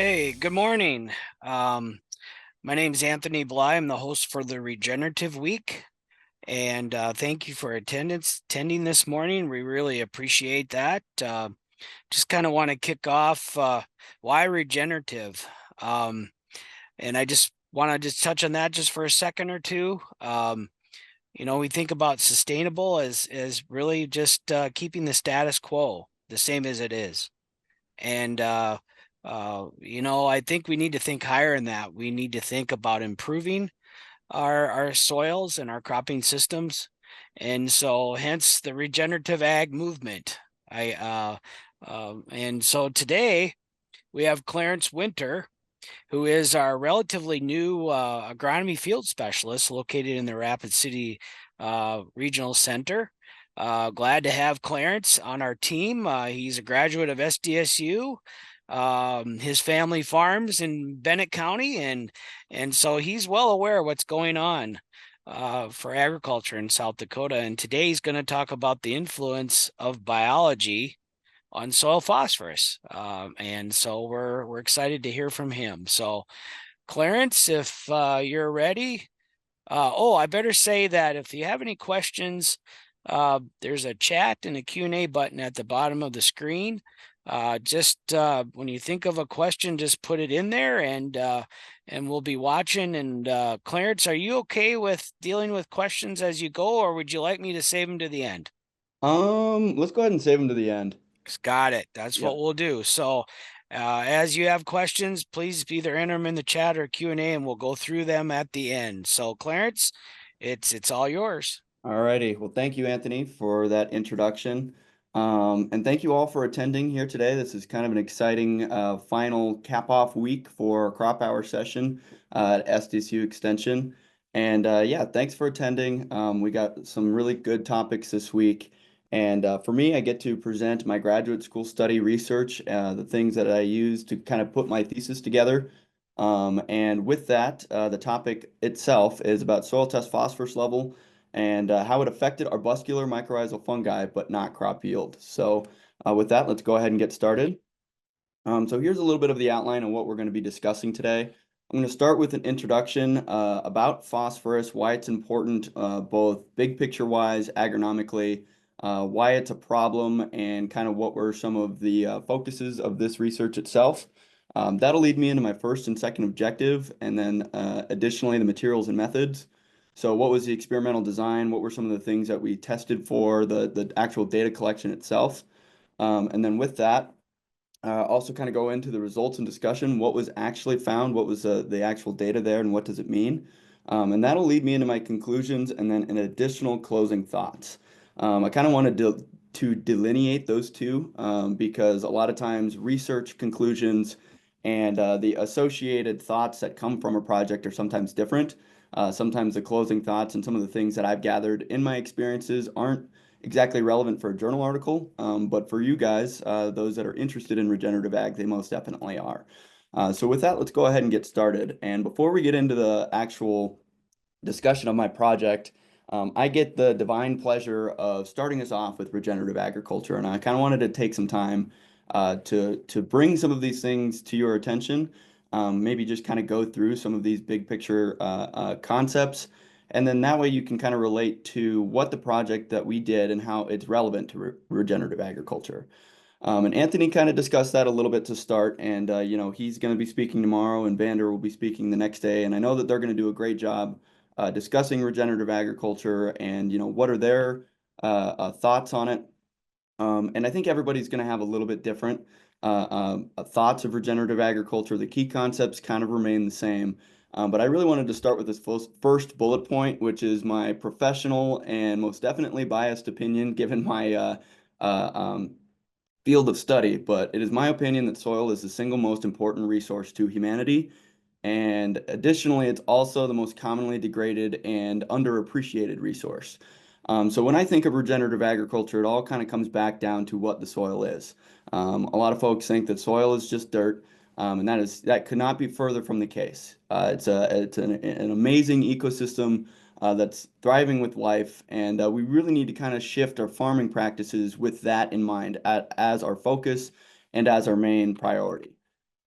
Hey, good morning. Um, my name is Anthony Bly. I'm the host for the Regenerative Week, and thank you for attending this morning. We really appreciate that. Just kind of want to kick off why regenerative, um, and I just want to just touch on that just for a second or two. We think about sustainable as really just keeping the status quo the same as it is. And I think we need to think higher than that. We need to think about improving our soils and our cropping systems. And so hence the regenerative ag movement. And so today we have Clarence Winter, who is our relatively new agronomy field specialist located in the Rapid City Regional Center. Glad to have Clarence on our team. He's a graduate of SDSU. His family farms in Bennett County, and so he's well aware of what's going on for agriculture in South Dakota. And today he's going to talk about the influence of biology on soil phosphorus. And so we're excited to hear from him. So Clarence, if you're ready, I better say that if you have any questions, there's a chat and a Q&A button at the bottom of the screen. Just when you think of a question, just put it in there, and we'll be watching. And Clarence, are you okay with dealing with questions as you go, or would you like me to save them to the end? Let's go ahead and save them to the end. Got it. That's what Yep. we'll do. So, as you have questions, please either enter them in the chat or Q&A, and we'll go through them at the end. So, Clarence, it's all yours. Alrighty. Well, thank you, Anthony, for that introduction. And thank you all for attending here today. This is kind of an exciting final cap-off week for our crop hour session at SDSU Extension. And yeah, thanks for attending. We got some really good topics this week. And for me, I get to present my graduate school study research, the things that I use to kind of put my thesis together. And with that, the topic itself is about soil test phosphorus level and how it affected arbuscular mycorrhizal fungi, but not crop yield. So with that, let's go ahead and get started. So here's a little bit of the outline of what we're going to be discussing today. I'm going to start with an introduction about phosphorus, why it's important, both big picture wise, agronomically, why it's a problem, and kind of what were some of the focuses of this research itself. That'll lead me into my first and second objective, and then additionally the materials and methods. So what was the experimental design? What were some of the things that we tested for the actual data collection itself? And then with that, also kind of go into the results and discussion, what was actually found, what was the actual data there, and what does it mean? And that'll lead me into my conclusions and then an additional closing thoughts. I kind of wanted to delineate those two because a lot of times research conclusions and the associated thoughts that come from a project are sometimes different. Sometimes the closing thoughts and some of the things that I've gathered in my experiences aren't exactly relevant for a journal article, but for you guys, those that are interested in regenerative ag, they most definitely are. So with that, let's go ahead and get started. And before we get into the actual discussion of my project, I get the divine pleasure of starting us off with regenerative agriculture, and I kind of wanted to take some time to bring some of these things to your attention. Maybe just kind of go through some of these big picture concepts, and then that way you can kind of relate to what the project that we did and how it's relevant to regenerative agriculture. And Anthony kind of discussed that a little bit to start, and he's going to be speaking tomorrow, and Vander will be speaking the next day, and I know that they're going to do a great job discussing regenerative agriculture and what are their thoughts on it. And I think everybody's going to have a little bit different thoughts of regenerative agriculture. The key concepts kind of remain the same. But I really wanted to start with this first bullet point, which is my professional and most definitely biased opinion, given my field of study. But it is my opinion that soil is the single most important resource to humanity. And additionally, it's also the most commonly degraded and underappreciated resource. So when I think of regenerative agriculture, it all kind of comes back down to what the soil is. A lot of folks think that soil is just dirt, and that could not be further from the case. It's an amazing ecosystem that's thriving with life, and we really need to kind of shift our farming practices with that in mind as our focus and as our main priority.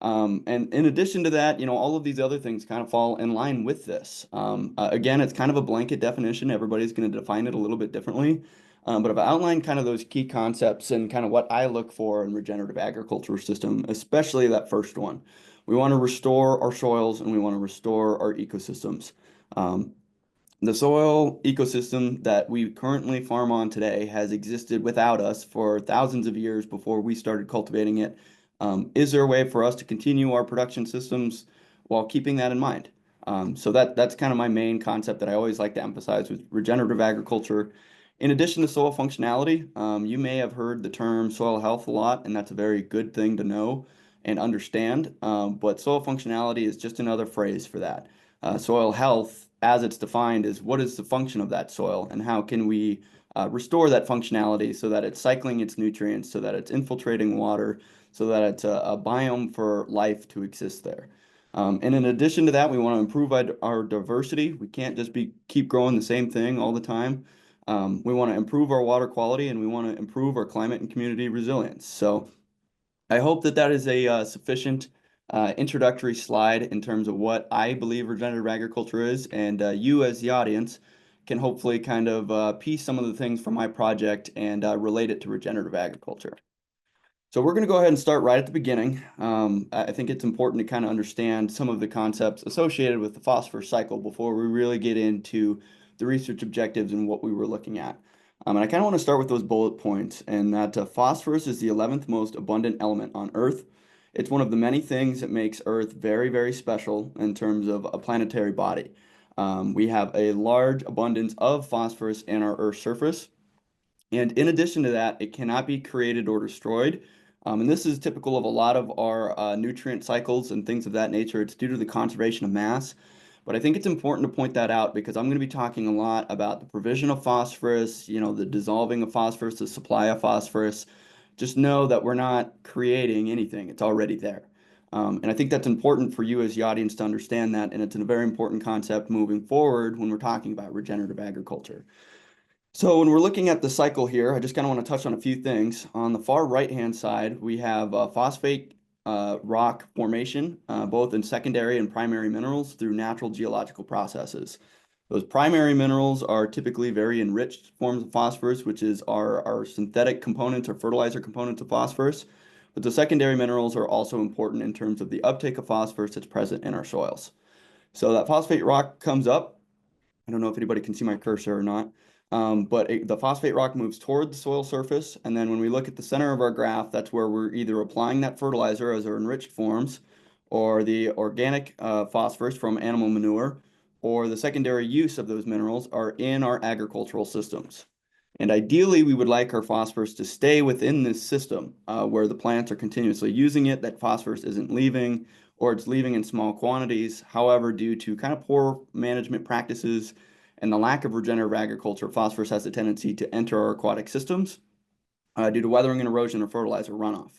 And in addition to that, all of these other things kind of fall in line with this. Again, it's kind of a blanket definition. Everybody's going to define it a little bit differently. But I've outlined kind of those key concepts and kind of what I look for in regenerative agriculture system, especially that first one. We want to restore our soils and we want to restore our ecosystems. Um, the soil ecosystem that we currently farm on today has existed without us for thousands of years before we started cultivating it. Is there a way for us to continue our production systems while keeping that in mind? So that's kind of my main concept that I always like to emphasize with regenerative agriculture. In addition to soil functionality, you may have heard the term soil health a lot, and that's a very good thing to know and understand. But soil functionality is just another phrase for that. Soil health, as it's defined, is what is the function of that soil and how can we restore that functionality so that it's cycling its nutrients, so that it's infiltrating water, so that it's a biome for life to exist there. And in addition to that, we want to improve our diversity. We can't just keep growing the same thing all the time. We want to improve our water quality and we want to improve our climate and community resilience. So I hope that that is a sufficient introductory slide in terms of what I believe regenerative agriculture is, and you as the audience can hopefully kind of piece some of the things from my project and relate it to regenerative agriculture. So we're going to go ahead and start right at the beginning. I think it's important to kind of understand some of the concepts associated with the phosphorus cycle before we really get into the research objectives and what we were looking at. And I kind of want to start with those bullet points, and that phosphorus is the 11th most abundant element on Earth. It's one of the many things that makes Earth very, very special in terms of a planetary body. We have a large abundance of phosphorus in our Earth's surface. And in addition to that, it cannot be created or destroyed. And this is typical of a lot of our nutrient cycles and things of that nature. It's due to the conservation of mass. But I think it's important to point that out because I'm going to be talking a lot about the provision of phosphorus, the dissolving of phosphorus, the supply of phosphorus. Just know that we're not creating anything. It's already there. And I think that's important for you as the audience to understand that. And it's a very important concept moving forward when we're talking about regenerative agriculture. So when we're looking at the cycle here, I just kind of want to touch on a few things. On the far right-hand side, we have phosphate rock formation, both in secondary and primary minerals through natural geological processes. Those primary minerals are typically very enriched forms of phosphorus, which is our synthetic components or fertilizer components of phosphorus. But the secondary minerals are also important in terms of the uptake of phosphorus that's present in our soils. So that phosphate rock comes up. I don't know if anybody can see my cursor or not. But the phosphate rock moves toward the soil surface, and then when we look at the center of our graph, that's where we're either applying that fertilizer as our enriched forms, or the organic phosphorus from animal manure, or the secondary use of those minerals are in our agricultural systems. And ideally, we would like our phosphorus to stay within this system where the plants are continuously using it, that phosphorus isn't leaving, or it's leaving in small quantities. However, due to kind of poor management practices and the lack of regenerative agriculture, phosphorus has a tendency to enter our aquatic systems due to weathering and erosion or fertilizer runoff.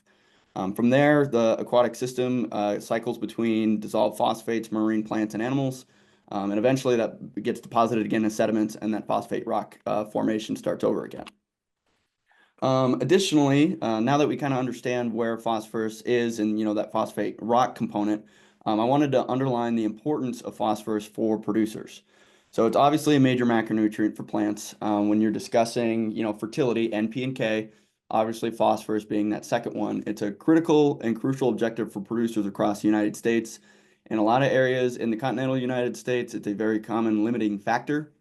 From there, the aquatic system cycles between dissolved phosphates, marine plants, and animals. And eventually that gets deposited again in sediments and that phosphate rock formation starts over again. Additionally, now that we kind of understand where phosphorus is and that phosphate rock component, I wanted to underline the importance of phosphorus for producers. So it's obviously a major macronutrient for plants. When you're discussing, fertility, N, P, and K, obviously phosphorus being that second one. It's a critical and crucial objective for producers across the United States. In a lot of areas in the continental United States, it's a very common limiting factor.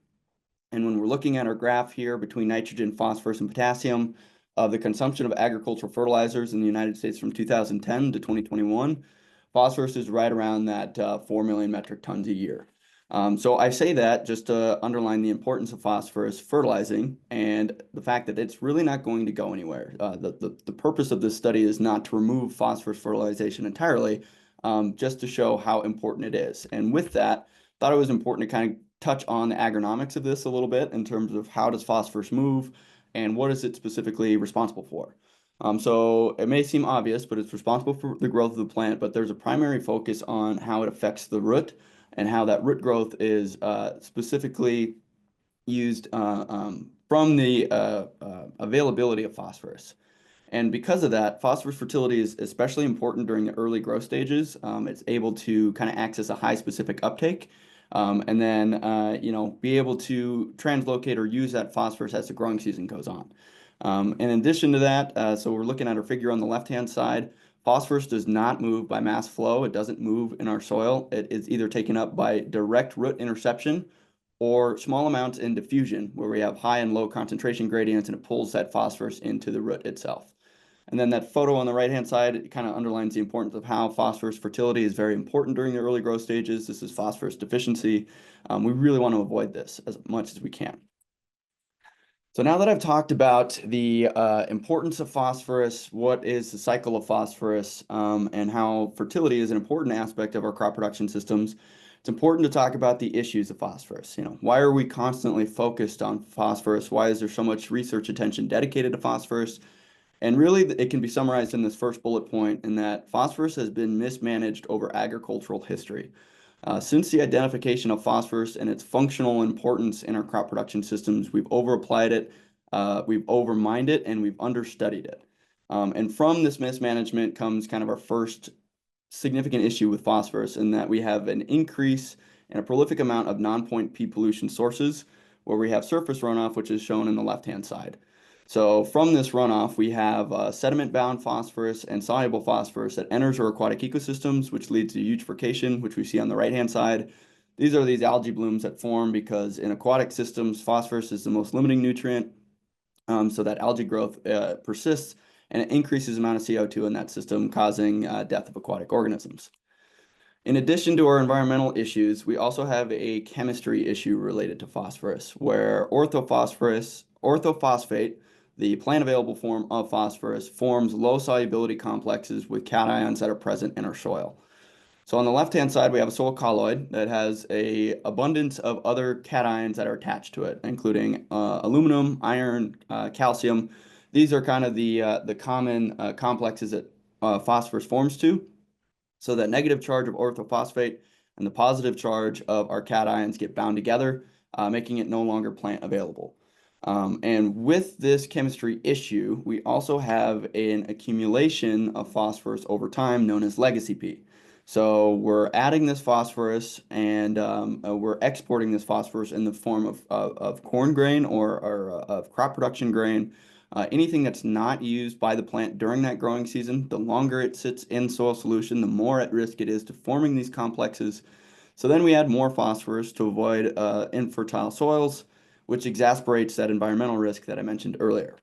And when we're looking at our graph here between nitrogen, phosphorus, and potassium, the consumption of agricultural fertilizers in the United States from 2010 to 2021, phosphorus is right around that 4 million metric tons a year. So I say that just to underline the importance of phosphorus fertilizing and the fact that it's really not going to go anywhere. The purpose of this study is not to remove phosphorus fertilization entirely, just to show how important it is. And with that, thought it was important to kind of touch on the agronomics of this a little bit in terms of how does phosphorus move and what is it specifically responsible for. So it may seem obvious, but it's responsible for the growth of the plant, but there's a primary focus on how it affects the root and how that root growth is specifically used from the availability of phosphorus. And because of that, phosphorus fertility is especially important during the early growth stages. It's able to kind of access a high specific uptake, and then be able to translocate or use that phosphorus as the growing season goes on. In addition to that, so we're looking at our figure on the left-hand side. Phosphorus does not move by mass flow. It doesn't move in our soil. It is either taken up by direct root interception or small amounts in diffusion, where we have high and low concentration gradients and it pulls that phosphorus into the root itself. And then that photo on the right-hand side kind of underlines the importance of how phosphorus fertility is very important during the early growth stages. This is phosphorus deficiency. We really want to avoid this as much as we can. So now that I've talked about the importance of phosphorus, what is the cycle of phosphorus, and how fertility is an important aspect of our crop production systems, it's important to talk about the issues of phosphorus. Why are we constantly focused on phosphorus? Why is there so much research attention dedicated to phosphorus? And really, it can be summarized in this first bullet point in that phosphorus has been mismanaged over agricultural history. Since the identification of phosphorus and its functional importance in our crop production systems, we've overapplied it, we've overmined it, and we've understudied it. And from this mismanagement comes kind of our first significant issue with phosphorus in that we have an increase in a prolific amount of non-point P pollution sources, where we have surface runoff, which is shown in the left-hand side. So from this runoff, we have sediment-bound phosphorus and soluble phosphorus that enters our aquatic ecosystems, which leads to eutrophication, which we see on the right-hand side. These are these algae blooms that form because in aquatic systems, phosphorus is the most limiting nutrient. So that algae growth persists and it increases the amount of CO2 in that system, causing death of aquatic organisms. In addition to our environmental issues, we also have a chemistry issue related to phosphorus, where orthophosphate, the plant available form of phosphorus, forms low solubility complexes with cations that are present in our soil. So on the left-hand side, we have a soil colloid that has a abundance of other cations that are attached to it, including aluminum, iron, calcium. These are kind of the common complexes that phosphorus forms to. So that negative charge of orthophosphate and the positive charge of our cations get bound together, making it no longer plant available. And with this chemistry issue, we also have an accumulation of phosphorus over time known as legacy P. So we're adding this phosphorus and we're exporting this phosphorus in the form of corn grain or of crop production grain. Anything that's not used by the plant during that growing season, the longer it sits in soil solution, the more at risk it is to forming these complexes. So then we add more phosphorus to avoid infertile soils, which exasperates that environmental risk that I mentioned earlier.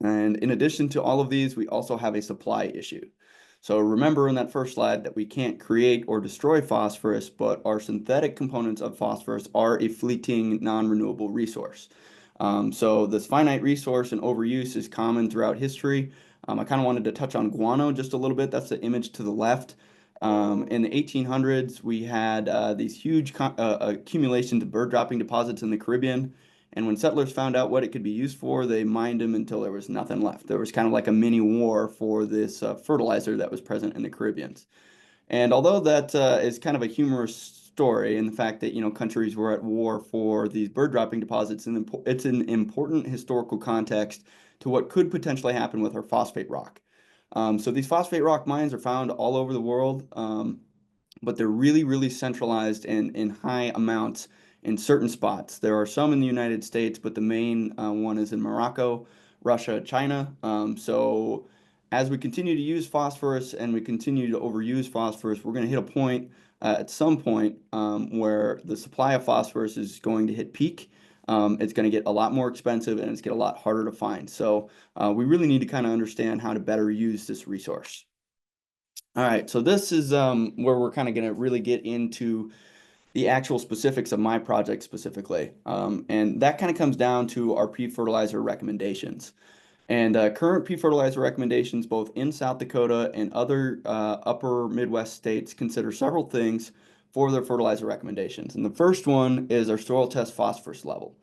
And in addition to all of these, we also have a supply issue. So remember in that first slide that we can't create or destroy phosphorus, but our synthetic components of phosphorus are a fleeting non-renewable resource. So this finite resource and overuse is common throughout history. I kind of wanted to touch on guano just a little bit. That's the image to the left. In the 1800s, we had these huge accumulations of bird dropping deposits in the Caribbean. And when settlers found out what it could be used for, they mined them until there was nothing left. There was kind of like a mini war for this fertilizer that was present in the Caribbean. And although that is kind of a humorous story in the fact that, countries were at war for these bird dropping deposits, and it's an important historical context to what could potentially happen with our phosphate rock. So these phosphate rock mines are found all over the world, but they're really, really centralized in high amounts in certain spots. There are some in the United States, but the main one is in Morocco, Russia, China. So as we continue to use phosphorus and we continue to overuse phosphorus, we're going to hit a point at some point where the supply of phosphorus is going to hit peak. It's going to get a lot more expensive and it's get a lot harder to find. So we really need to kind of understand how to better use this resource. All right, so this is where we're kind of going to really get into the actual specifics of my project specifically. And that kind of comes down to our pre-fertilizer recommendations. And current pre-fertilizer recommendations, both in South Dakota and other upper Midwest states, consider several things for their fertilizer recommendations. And the first one is our soil test phosphorus level.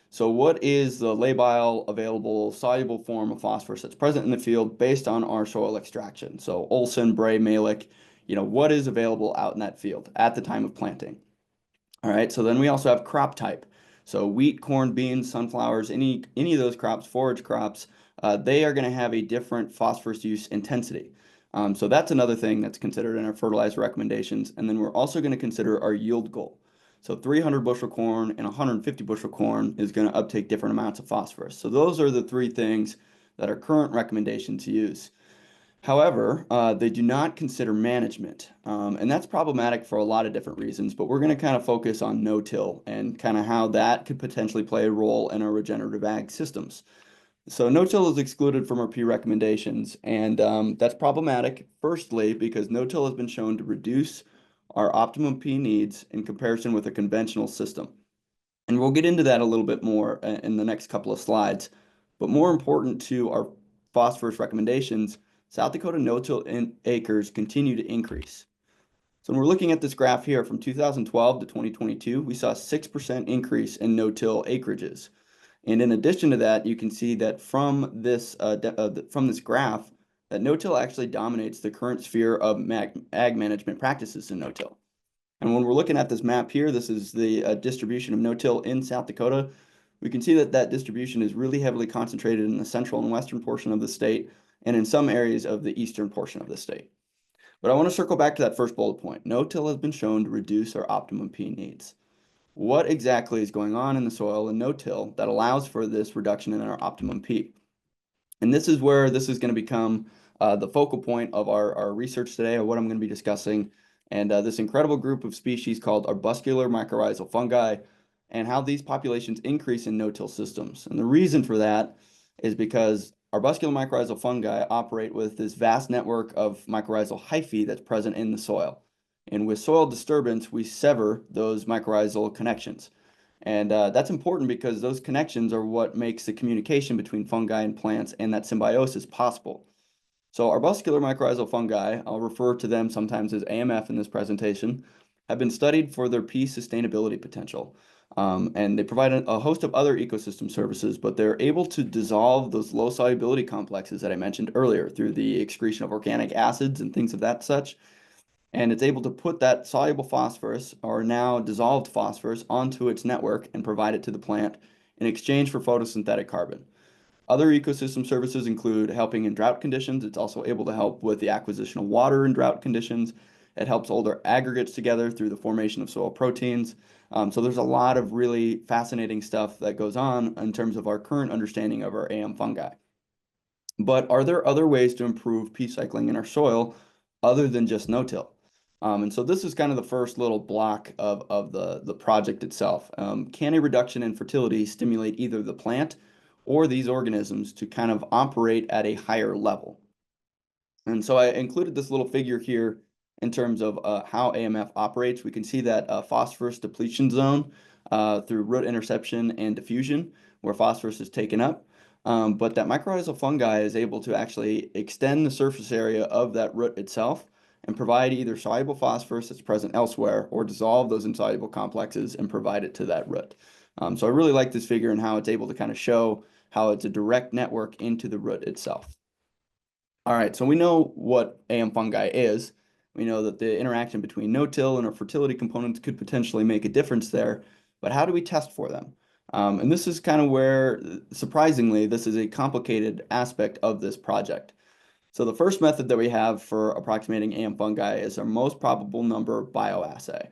So what is the labile available soluble form of phosphorus that's present in the field based on our soil extraction? So Olson, Bray, Malick, what is available out in that field at the time of planting? All right, so then we also have crop type. So wheat, corn, beans, sunflowers, any of those crops, forage crops, they are going to have a different phosphorus use intensity. So that's another thing that's considered in our fertilizer recommendations. And then we're also going to consider our yield goal. So 300 bushel corn and 150 bushel corn is going to uptake different amounts of phosphorus. So those are the three things that are current recommendations to use. However, they do not consider management, and that's problematic for a lot of different reasons, but we're going to kind of focus on no-till and kind of how that could potentially play a role in our regenerative ag systems. So no-till is excluded from our P recommendations, and that's problematic, firstly, because no-till has been shown to reduce our optimum P needs in comparison with a conventional system. And we'll get into that a little bit more in the next couple of slides. But more important to our phosphorus recommendations, South Dakota no-till acres continue to increase. So when we're looking at this graph here from 2012 to 2022, we saw a 6% increase in no-till acreages. And in addition to that, you can see that from this graph, that no-till actually dominates the current sphere of ag management practices in no-till. And when we're looking at this map here, this is the distribution of no-till in South Dakota. We can see that that distribution is really heavily concentrated in the central and western portion of the state and in some areas of the eastern portion of the state. But I want to circle back to that first bullet point. No-till has been shown to reduce our optimum P needs. What exactly is going on in the soil in no-till that allows for this reduction in our optimum P? And this is where this is going to become the focal point of our research today, or what I'm going to be discussing, and this incredible group of species called arbuscular mycorrhizal fungi, and how these populations increase in no-till systems. And the reason for that is because arbuscular mycorrhizal fungi operate with this vast network of mycorrhizal hyphae that's present in the soil. And with soil disturbance, we sever those mycorrhizal connections. And that's important because those connections are what makes the communication between fungi and plants and that symbiosis possible. So arbuscular mycorrhizal fungi, I'll refer to them sometimes as AMF in this presentation, have been studied for their pea sustainability potential. And they provide a host of other ecosystem services, but they're able to dissolve those low solubility complexes that I mentioned earlier through the excretion of organic acids and things of that such. And it's able to put that soluble phosphorus, or now dissolved phosphorus, onto its network and provide it to the plant in exchange for photosynthetic carbon. Other ecosystem services include helping in drought conditions. It's also able to help with the acquisition of water in drought conditions. It helps older aggregates together through the formation of soil proteins. So there's a lot of really fascinating stuff that goes on in terms of our current understanding of our AM fungi. But are there other ways to improve pea cycling in our soil other than just no-till? And so this is kind of the first little block of the project itself. Can a reduction in fertility stimulate either the plant or these organisms to kind of operate at a higher level? And so I included this little figure here in terms of how AMF operates. We can see that phosphorus depletion zone through root interception and diffusion, where phosphorus is taken up. But that mycorrhizal fungi is able to actually extend the surface area of that root itself and provide either soluble phosphorus that's present elsewhere or dissolve those insoluble complexes and provide it to that root. So I really like this figure and how it's able to kind of show how it's a direct network into the root itself. All right, so we know what AM fungi is. We know that the interaction between no-till and our fertility components could potentially make a difference there, but how do we test for them? And this is kind of where, surprisingly, this is a complicated aspect of this project. So the first method that we have for approximating AM fungi is our most probable number bioassay.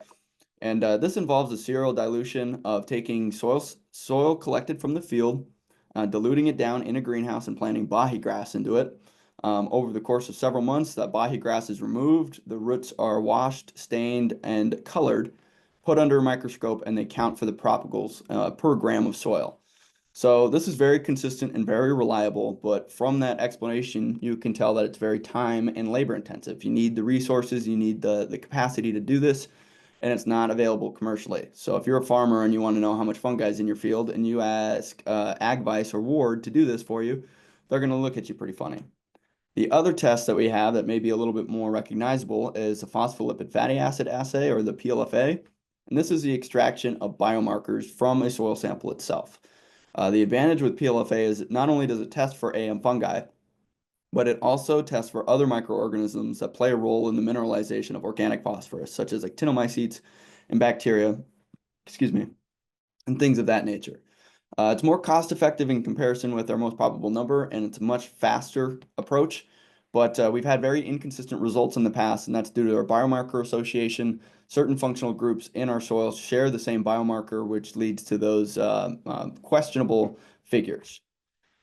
And this involves a serial dilution of taking soil collected from the field, diluting it down in a greenhouse and planting bahi grass into it. Over the course of several months, that bahi grass is removed, the roots are washed, stained, and colored, put under a microscope, and they count for the propagals per gram of soil. So this is very consistent and very reliable, but from that explanation, you can tell that it's very time and labor intensive. You need the resources, you need the capacity to do this, and it's not available commercially. So if you're a farmer and you want to know how much fungi is in your field and you ask Agvice or Ward to do this for you, they're going to look at you pretty funny. The other test that we have that may be a little bit more recognizable is the phospholipid fatty acid assay, or the PLFA. And this is the extraction of biomarkers from a soil sample itself. The advantage with PLFA is that not only does it test for AM fungi, but it also tests for other microorganisms that play a role in the mineralization of organic phosphorus, such as actinomycetes and bacteria, excuse me, and things of that nature. It's more cost effective in comparison with our most probable number, and it's a much faster approach. But we've had very inconsistent results in the past, and that's due to our biomarker association. Certain functional groups in our soils share the same biomarker, which leads to those questionable figures.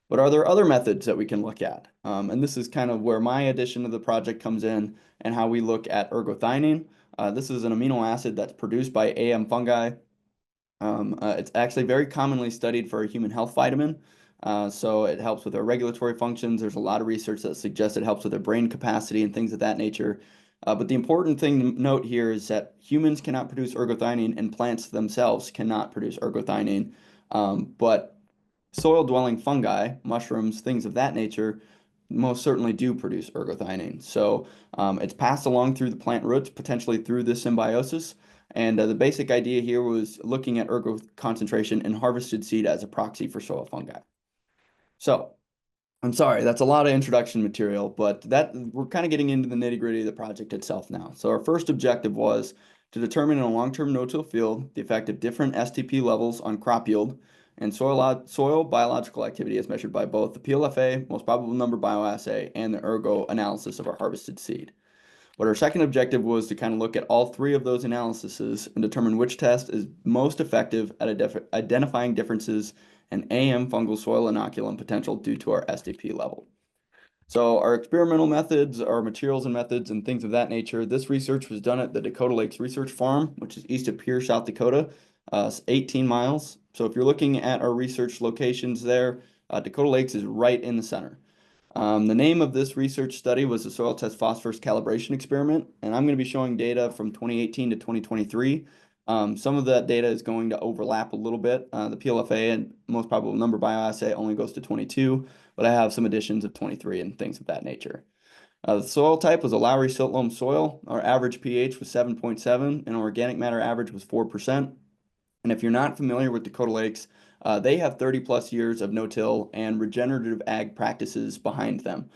But are there other methods that we can look at? And this is kind of where my addition to the project comes in and how we look at ergothioneine. This is an amino acid that's produced by AM fungi. It's actually very commonly studied for a human health vitamin. So it helps with our regulatory functions. There's a lot of research that suggests it helps with our brain capacity and things of that nature. But the important thing to note here is that humans cannot produce ergothioneine and plants themselves cannot produce ergothioneine. But soil-dwelling fungi, mushrooms, things of that nature, most certainly do produce ergothioneine. So it's passed along through the plant roots, potentially through this symbiosis. And the basic idea here was looking at ergo concentration in harvested seed as a proxy for soil fungi. So I'm sorry, that's a lot of introduction material, but that we're kind of getting into the nitty-gritty of the project itself now. So our first objective was to determine in a long-term no-till field the effect of different STP levels on crop yield and soil biological activity as measured by both the PLFA, most probable number bioassay, and the ergo analysis of our harvested seed. But our second objective was to kind of look at all three of those analyses and determine which test is most effective at identifying differences in AM fungal soil inoculum potential due to our STP level. So our experimental methods, our materials and methods and things of that nature, this research was done at the Dakota Lakes Research Farm, which is east of Pierre, South Dakota, 18 miles. So if you're looking at our research locations there, Dakota Lakes is right in the center. The name of this research study was the Soil Test Phosphorus Calibration Experiment, and I'm going to be showing data from 2018 to 2023. Some of that data is going to overlap a little bit. The PLFA and most probable number bioassay only goes to 22, but I have some additions of 23 and things of that nature. The soil type was a Lowry silt loam soil. Our average pH was 7.7, and our organic matter average was 4%. And if you're not familiar with Dakota Lakes, they have 30 plus years of no-till and regenerative ag practices behind them.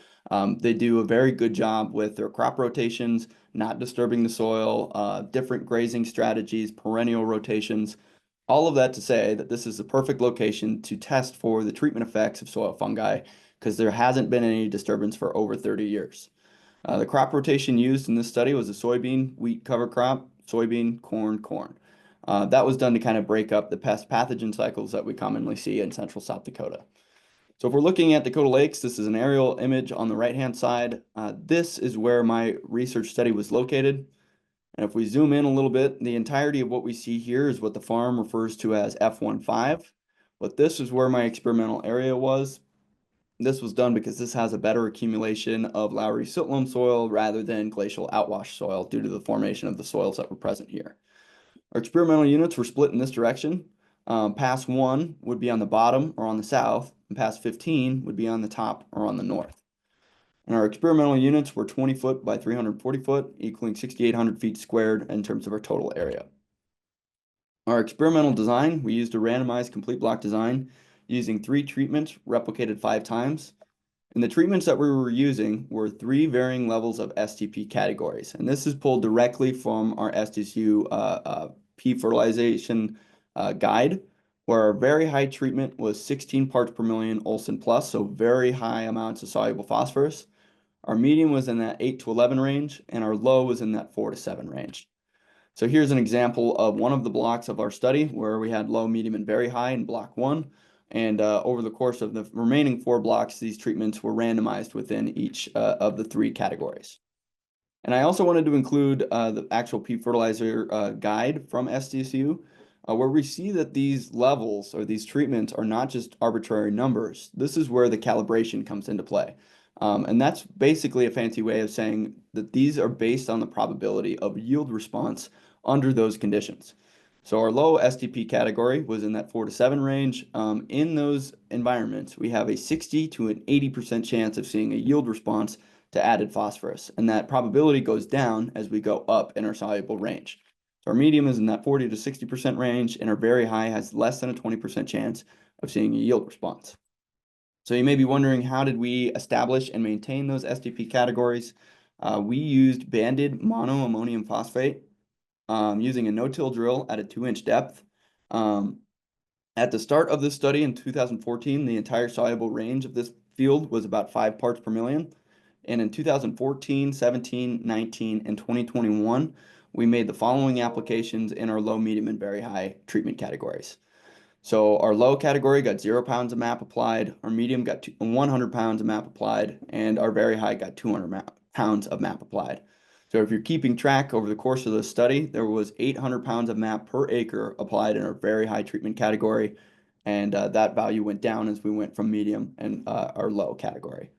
They do a very good job with their crop rotations, not disturbing the soil, different grazing strategies, perennial rotations. All of that to say that this is the perfect location to test for the treatment effects of soil fungi because there hasn't been any disturbance for over 30 years. The crop rotation used in this study was a soybean, wheat cover crop, soybean, corn, corn. That was done to kind of break up the pest pathogen cycles that we commonly see in central South Dakota. So if we're looking at Dakota Lakes, this is an aerial image on the right-hand side. This is where my research study was located. And if we zoom in a little bit, the entirety of what we see here is what the farm refers to as F15. But this is where my experimental area was. This was done because this has a better accumulation of Lowry silt loam soil rather than glacial outwash soil due to the formation of the soils that were present here. Our experimental units were split in this direction. Pass 1 would be on the bottom or on the south, and pass 15 would be on the top or on the north. And our experimental units were 20 foot by 340 foot, equaling 6,800 feet squared in terms of our total area. Our experimental design, we used a randomized complete block design using 3 treatments replicated 5 times. And the treatments that we were using were 3 varying levels of STP categories. And this is pulled directly from our SDSU P fertilization guide, where our very high treatment was 16 parts per million Olsen plus, so very high amounts of soluble phosphorus. Our medium was in that 8 to 11 range, and our low was in that 4 to 7 range. So here's an example of one of the blocks of our study where we had low, medium, and very high in block 1. And over the course of the remaining 4 blocks, these treatments were randomized within each of the 3 categories. And I also wanted to include the actual P fertilizer guide from SDSU, where we see that these levels or these treatments are not just arbitrary numbers. This is where the calibration comes into play. And that's basically a fancy way of saying that these are based on the probability of yield response under those conditions. So our low STP category was in that 4 to 7 range. In those environments, we have a 60 to an 80% chance of seeing a yield response to added phosphorus, and that probability goes down as we go up in our soluble range. So our medium is in that 40 to 60% range, and our very high has less than a 20% chance of seeing a yield response. So you may be wondering, how did we establish and maintain those STP categories? We used banded monoammonium phosphate using a no-till drill at a 2-inch depth. At the start of this study in 2014, the entire soluble range of this field was about 5 parts per million. And in 2014, 17, 19, and 2021, we made the following applications in our low, medium, and very high treatment categories. So our low category got 0 pounds of MAP applied, our medium got 100 pounds of MAP applied, and our very high got 200 pounds of MAP applied. So if you're keeping track over the course of the study, there was 800 pounds of MAP per acre applied in our very high treatment category, and that value went down as we went from medium and our low category.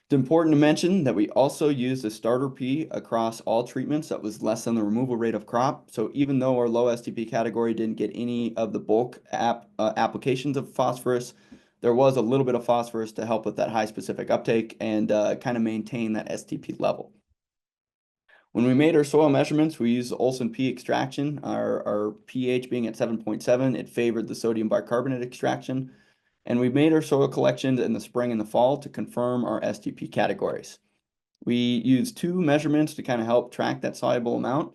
It's important to mention that we also used a starter P across all treatments that was less than the removal rate of crop. So even though our low STP category didn't get any of the bulk applications of phosphorus, there was a little bit of phosphorus to help with that high specific uptake and kind of maintain that STP level. When we made our soil measurements, we used the Olsen P extraction. Our pH being at 7.7, it favored the sodium bicarbonate extraction. And we made our soil collections in the spring and the fall to confirm our STP categories. We used two measurements to kind of help track that soluble amount.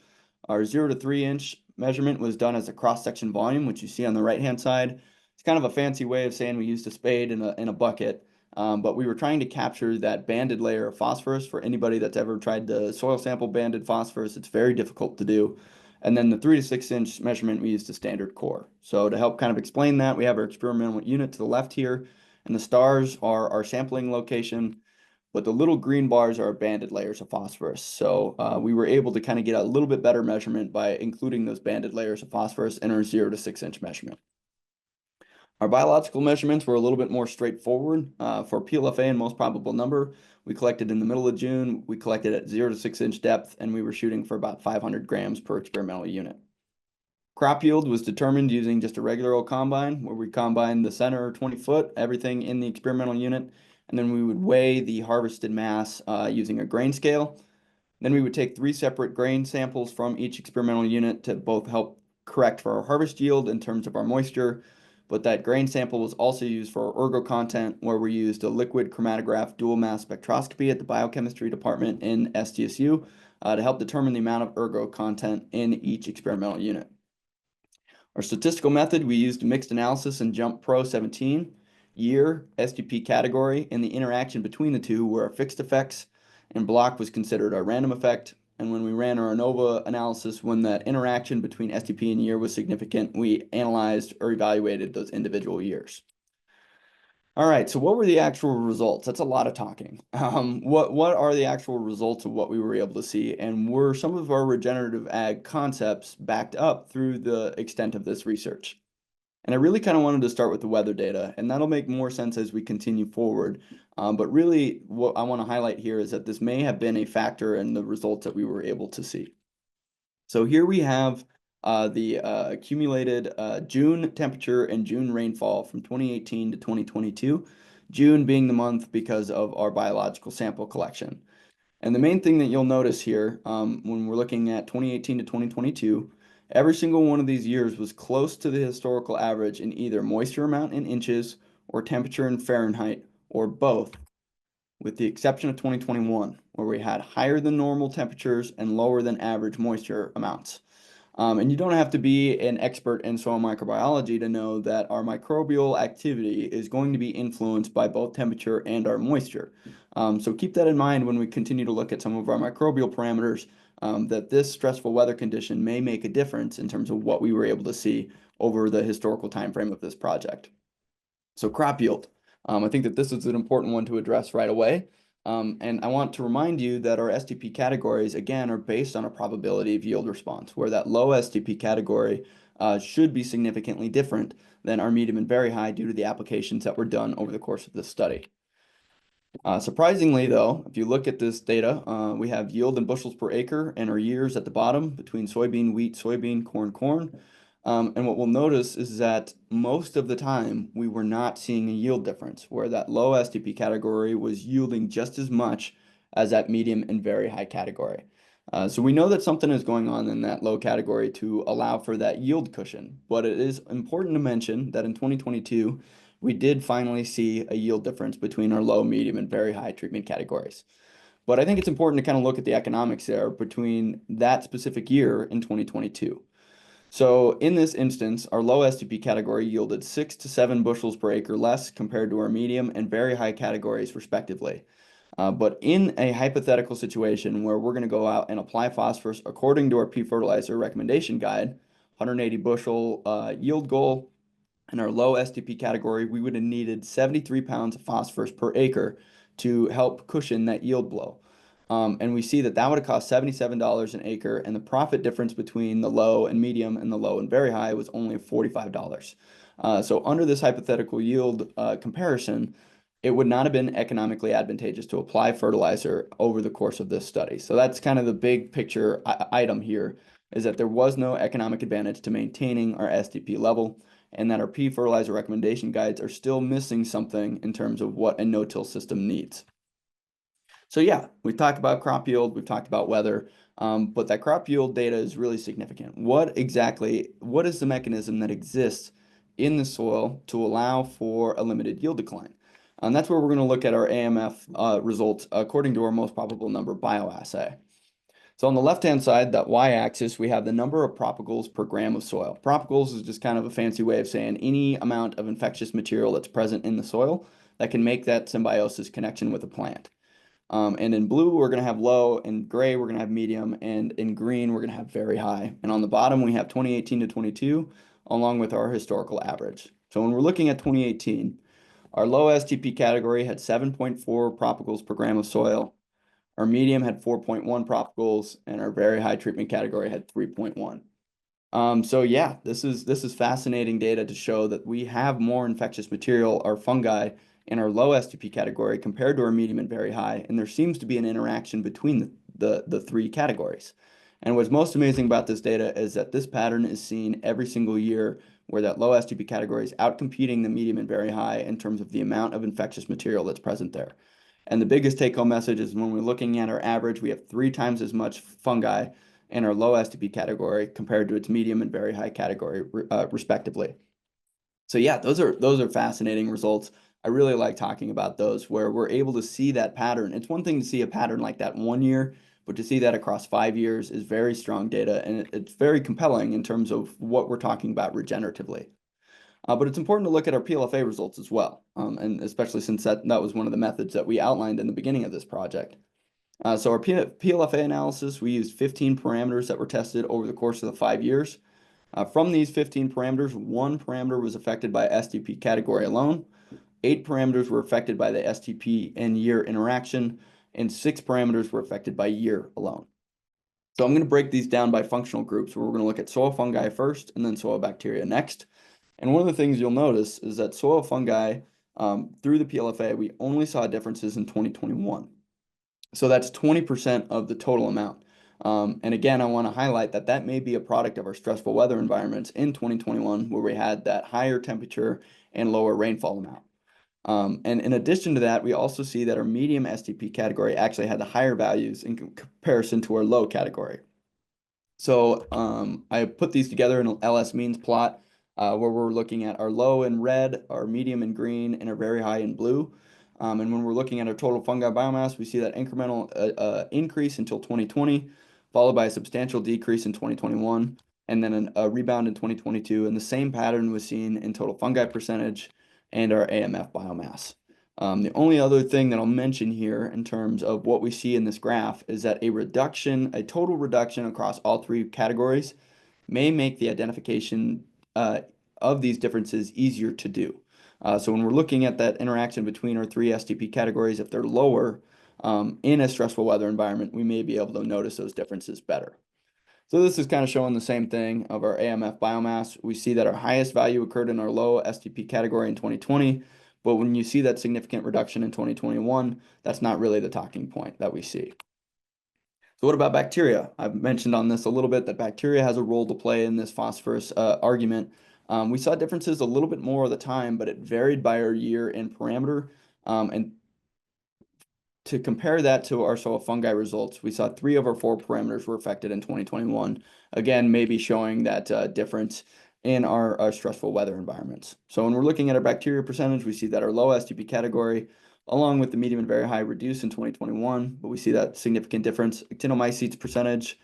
Our 0 to 3 inch measurement was done as a cross-section volume, which you see on the right-hand side. It's kind of a fancy way of saying we used a spade in a bucket, but we were trying to capture that banded layer of phosphorus. For anybody that's ever tried to soil sample banded phosphorus, it's very difficult to do. And then the 3 to 6 inch measurement, we used a standard core. So to help kind of explain that, we have our experimental unit to the left here, and the stars are our sampling location, but the little green bars are banded layers of phosphorus. So we were able to kind of get a little bit better measurement by including those banded layers of phosphorus in our 0 to 6 inch measurement. Our biological measurements were a little bit more straightforward. For PLFA and most probable number, we collected in the middle of June. We collected at 0 to 6 inch depth, and we were shooting for about 500 grams per experimental unit. Crop yield was determined using just a regular old combine, where we combined the center 20 foot, everything in the experimental unit, and then we would weigh the harvested mass using a grain scale. Then we would take 3 separate grain samples from each experimental unit to both help correct for our harvest yield in terms of our moisture, but that grain sample was also used for our ergo content, where we used a liquid chromatograph dual mass spectroscopy at the biochemistry department in SDSU to help determine the amount of ergo content in each experimental unit. Our statistical method, we used mixed analysis and Jump Pro 17. Year, STP category, and the interaction between the two were our fixed effects, and block was considered our random effect. And when we ran our ANOVA analysis, when that interaction between STP and year was significant, we analyzed or evaluated those individual years. All right, so what were the actual results? That's a lot of talking. What are the actual results of what we were able to see? And were some of our regenerative ag concepts backed up through the extent of this research? And I really kind of wanted to start with the weather data, and that'll make more sense as we continue forward. But really, what I want to highlight here is that this may have been a factor in the results that we were able to see. So here we have the accumulated June temperature and June rainfall from 2018 to 2022, June being the month because of our biological sample collection. And the main thing that you'll notice here when we're looking at 2018 to 2022, every single one of these years was close to the historical average in either moisture amount in inches or temperature in Fahrenheit or both, with the exception of 2021, where we had higher than normal temperatures and lower than average moisture amounts. And you don't have to be an expert in soil microbiology to know that our microbial activity is going to be influenced by both temperature and our moisture. So keep that in mind when we continue to look at some of our microbial parameters, that this stressful weather condition may make a difference in terms of what we were able to see over the historical time frame of this project. So crop yield. I think that this is an important one to address right away. And I want to remind you that our STP categories, again, are based on a probability of yield response, where that low STP category should be significantly different than our medium and very high due to the applications that were done over the course of this study. Surprisingly, though, if you look at this data, we have yield in bushels per acre and our years at the bottom between soybean, wheat, soybean, corn, corn. And what we'll notice is that most of the time we were not seeing a yield difference, where that low STP category was yielding just as much as that medium and very high category. So we know that something is going on in that low category to allow for that yield cushion. But it is important to mention that in 2022, we did finally see a yield difference between our low, medium, and very high treatment categories. But I think it's important to kind of look at the economics there between that specific year in 2022. So in this instance, our low STP category yielded 6 to 7 bushels per acre less compared to our medium and very high categories respectively. But in a hypothetical situation where we're going to go out and apply phosphorus according to our P fertilizer recommendation guide, 180 bushel yield goal, in our low STP category, we would have needed 73 pounds of phosphorus per acre to help cushion that yield blow. And we see that that would have cost $77 an acre, and the profit difference between the low and medium and the low and very high was only $45. So under this hypothetical yield comparison, it would not have been economically advantageous to apply fertilizer over the course of this study. So that's kind of the big picture item here, is that there was no economic advantage to maintaining our STP level, and that our P fertilizer recommendation guides are still missing something in terms of what a no-till system needs. So yeah, we've talked about crop yield, we've talked about weather, but that crop yield data is really significant. What is the mechanism that exists in the soil to allow for a limited yield decline? And that's where we're going to look at our AMF results according to our most probable number bioassay. So on the left-hand side, that y-axis, we have the number of propagals per gram of soil. Propagals is just kind of a fancy way of saying any amount of infectious material that's present in the soil that can make that symbiosis connection with a plant. And in blue, we're going to have low, in gray, we're going to have medium, and in green, we're going to have very high. And on the bottom, we have 2018 to 22, along with our historical average. So when we're looking at 2018, our low STP category had 7.4 propagals per gram of soil. Our medium had 4.1 propagals, and our very high treatment category had 3.1. So yeah, this is fascinating data to show that we have more infectious material or fungi in our low STP category compared to our medium and very high, and there seems to be an interaction between the three categories. And what's most amazing about this data is that this pattern is seen every single year, where that low STP category is outcompeting the medium and very high in terms of the amount of infectious material that's present there. And the biggest take-home message is when we're looking at our average, we have 3 times as much fungi in our low STP category compared to its medium and very high category, respectively. So yeah, those are fascinating results. I really like talking about those where we're able to see that pattern. It's one thing to see a pattern like that one year, but to see that across 5 years is very strong data, and it's very compelling in terms of what we're talking about regeneratively. But it's important to look at our PLFA results as well, and especially since that was one of the methods that we outlined in the beginning of this project. So our PLFA analysis, we used 15 parameters that were tested over the course of the 5 years. From these 15 parameters, 1 parameter was affected by STP category alone, 8 parameters were affected by the STP and year interaction, and 6 parameters were affected by year alone. So I'm going to break these down by functional groups, where we're going to look at soil fungi first and then soil bacteria next. And one of the things you'll notice is that soil fungi, through the PLFA, we only saw differences in 2021. So that's 20% of the total amount. And again, I want to highlight that that may be a product of our stressful weather environments in 2021, where we had that higher temperature and lower rainfall amount. And in addition to that, we also see that our medium STP category actually had the higher values in comparison to our low category. So I put these together in an LS means plot, where we're looking at our low in red, our medium in green, and our very high in blue. And when we're looking at our total fungi biomass, we see that incremental increase until 2020, followed by a substantial decrease in 2021, and then a rebound in 2022. And the same pattern was seen in total fungi percentage and our AMF biomass. The only other thing that I'll mention here in terms of what we see in this graph is that a total reduction across all three categories may make the identification of these differences easier to do. So when we're looking at that interaction between our three STP categories, if they're lower in a stressful weather environment, we may be able to notice those differences better. So this is kind of showing the same thing of our AMF biomass. We see that our highest value occurred in our low STP category in 2020, but when you see that significant reduction in 2021, that's not really the talking point that we see. So what about bacteria? I've mentioned on this a little bit that bacteria has a role to play in this phosphorus argument. We saw differences a little bit more of the time, but it varied by our year and parameter. And to compare that to our soil fungi results, we saw 3 of our 4 parameters were affected in 2021. Again, maybe showing that difference in our stressful weather environments. So when we're looking at our bacteria percentage, we see that our low STP category, along with the medium and very high, reduced in 2021, but we see that significant difference. Actinomycetes percentage,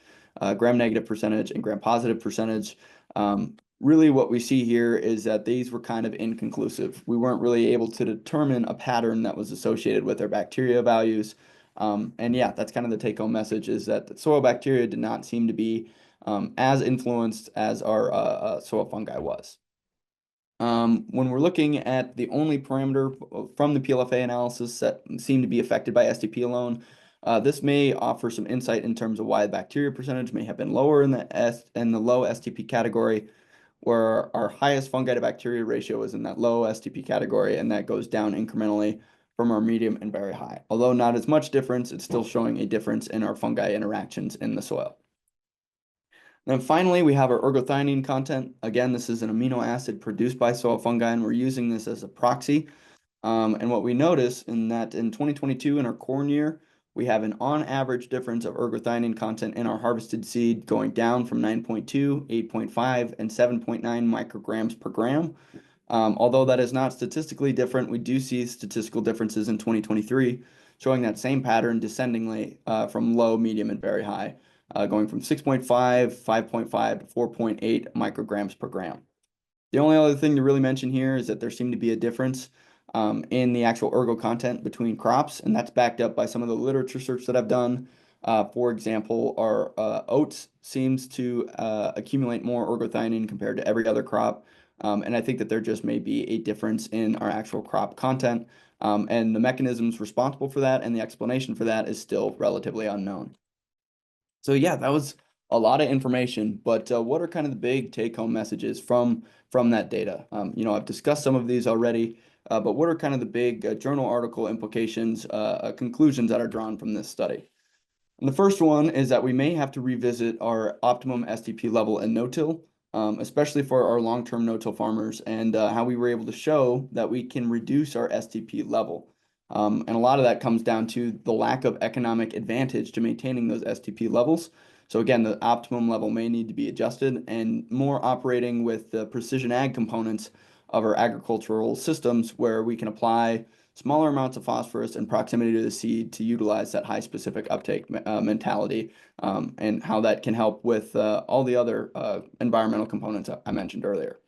gram-negative percentage, and gram-positive percentage Really what we see here is that these were kind of inconclusive. We weren't really able to determine a pattern that was associated with our bacteria values. And yeah, that's kind of the take-home message, is that the soil bacteria did not seem to be as influenced as our soil fungi was. When we're looking at the only parameter from the PLFA analysis that seemed to be affected by STP alone, this may offer some insight in terms of why the bacteria percentage may have been lower in the low STP category, where our highest fungi to bacteria ratio is in that low STP category, and that goes down incrementally from our medium and very high. Although not as much difference, it's still showing a difference in our fungi interactions in the soil. Then finally, we have our ergothioneine content. Again, this is an amino acid produced by soil fungi, and we're using this as a proxy. And what we notice in that in 2022, in our corn year, we have an on average difference of ergothioneine content in our harvested seed going down from 9.2, 8.5, and 7.9 micrograms per gram. Although that is not statistically different, we do see statistical differences in 2023, showing that same pattern descendingly from low, medium, and very high, going from 6.5, 5.5 to 4.8 micrograms per gram. The only other thing to really mention here is that there seemed to be a difference in the actual ergo content between crops, and that's backed up by some of the literature search that I've done. For example, our oats seems to accumulate more ergothioneine compared to every other crop, and I think that there just may be a difference in our actual crop content, and the mechanisms responsible for that and the explanation for that is still relatively unknown. So yeah, that was a lot of information, but what are kind of the big take-home messages from that data? I've discussed some of these already, but what are kind of the big journal article implications, conclusions that are drawn from this study? And the first one is that we may have to revisit our optimum STP level in no-till, especially for our long-term no-till farmers, and how we were able to show that we can reduce our STP level. And a lot of that comes down to the lack of economic advantage to maintaining those STP levels. So again, the optimum level may need to be adjusted, and more operating with the precision ag components of our agricultural systems, where we can apply smaller amounts of phosphorus and proximity to the seed to utilize that high specific uptake mentality, and how that can help with all the other environmental components I mentioned earlier.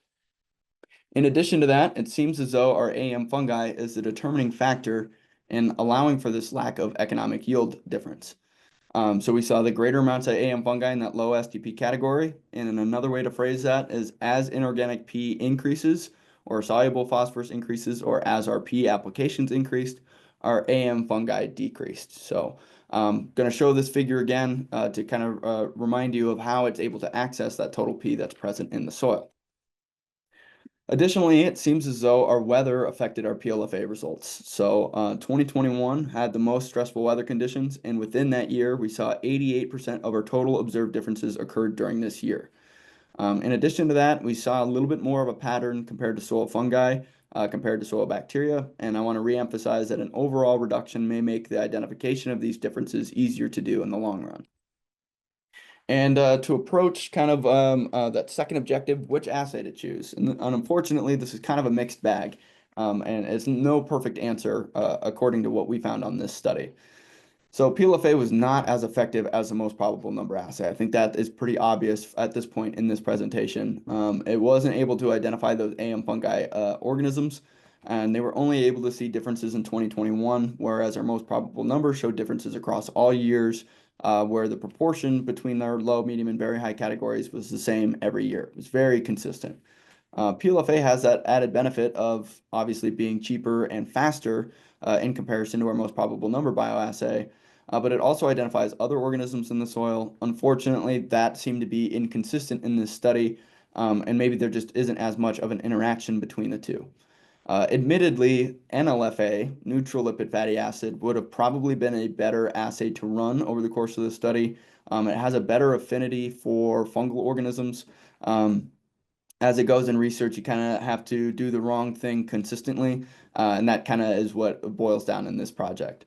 In addition to that, it seems as though our AM fungi is the determining factor in allowing for this lack of economic yield difference. So we saw the greater amounts of AM fungi in that low STP category. And another way to phrase that is, as inorganic P increases, or soluble phosphorus increases, or as our P applications increased, our AM fungi decreased. So I'm going to show this figure again to kind of remind you of how it's able to access that total P that's present in the soil. Additionally, it seems as though our weather affected our PLFA results. So 2021 had the most stressful weather conditions, and within that year, we saw 88% of our total observed differences occurred during this year. In addition to that, we saw a little bit more of a pattern compared to soil fungi, compared to soil bacteria, and I want to reemphasize that an overall reduction may make the identification of these differences easier to do in the long run. And to approach kind of that second objective, which assay to choose? And unfortunately, this is kind of a mixed bag, and it's no perfect answer according to what we found on this study. So PLFA was not as effective as the most probable number assay. I think that is pretty obvious at this point in this presentation. It wasn't able to identify those AM fungi organisms, and they were only able to see differences in 2021, whereas our most probable number showed differences across all years, where the proportion between their low, medium, and very high categories was the same every year. It was very consistent. PLFA has that added benefit of obviously being cheaper and faster in comparison to our most probable number bioassay, but it also identifies other organisms in the soil. Unfortunately, that seemed to be inconsistent in this study, and maybe there just isn't as much of an interaction between the two. Admittedly, NLFA, neutral lipid fatty acid, would have probably been a better assay to run over the course of the study. It has a better affinity for fungal organisms. As it goes in research, you kind of have to do the wrong thing consistently, and that kind of is what boils down in this project.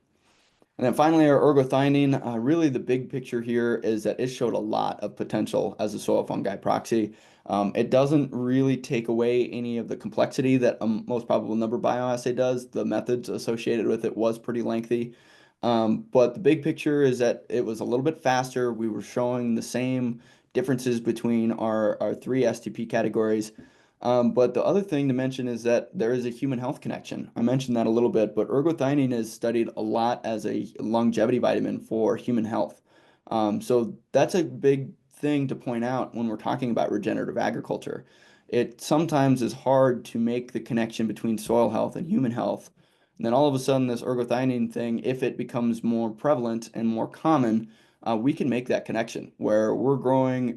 And then finally, our ergothioneine, really the big picture here is that it showed a lot of potential as a soil fungi proxy. It doesn't really take away any of the complexity that a most probable number bioassay does. The methods associated with it was pretty lengthy. But the big picture is that it was a little bit faster. We were showing the same differences between our three STP categories. But the other thing to mention is that there is a human health connection. I mentioned that a little bit, but ergothioneine is studied a lot as a longevity vitamin for human health. So that's a big thing to point out when we're talking about regenerative agriculture. It sometimes is hard to make the connection between soil health and human health. And then all of a sudden, this ergothioneine thing, if it becomes more prevalent and more common, we can make that connection where we're growing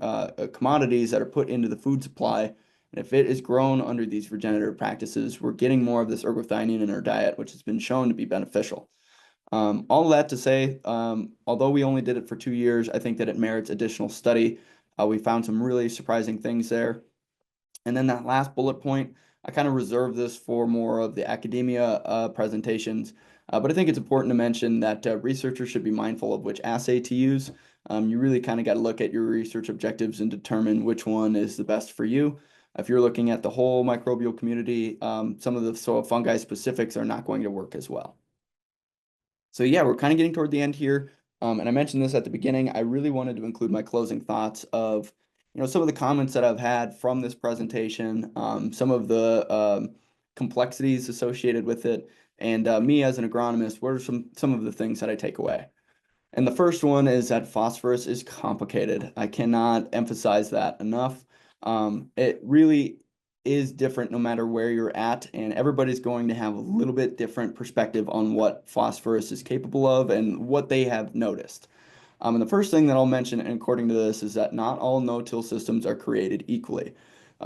commodities that are put into the food supply. And if it is grown under these regenerative practices, we're getting more of this ergothioneine in our diet, which has been shown to be beneficial. All of that to say, although we only did it for 2 years, I think that it merits additional study. We found some really surprising things there. And then that last bullet point, I kind of reserve this for more of the academia presentations, but I think it's important to mention that researchers should be mindful of which assay to use. You really kind of got to look at your research objectives and determine which one is the best for you. If you're looking at the whole microbial community, some of the soil fungi specifics are not going to work as well. So yeah, we're kind of getting toward the end here. And I mentioned this at the beginning. I really wanted to include my closing thoughts of, some of the comments that I've had from this presentation, some of the complexities associated with it, and me as an agronomist, what are some of the things that I take away? And the first one is that phosphorus is complicated. I cannot emphasize that enough. It really is different no matter where you're at, and everybody's going to have a little bit different perspective on what phosphorus is capable of and what they have noticed. And the first thing that I'll mention, and according to this, is that not all no-till systems are created equally.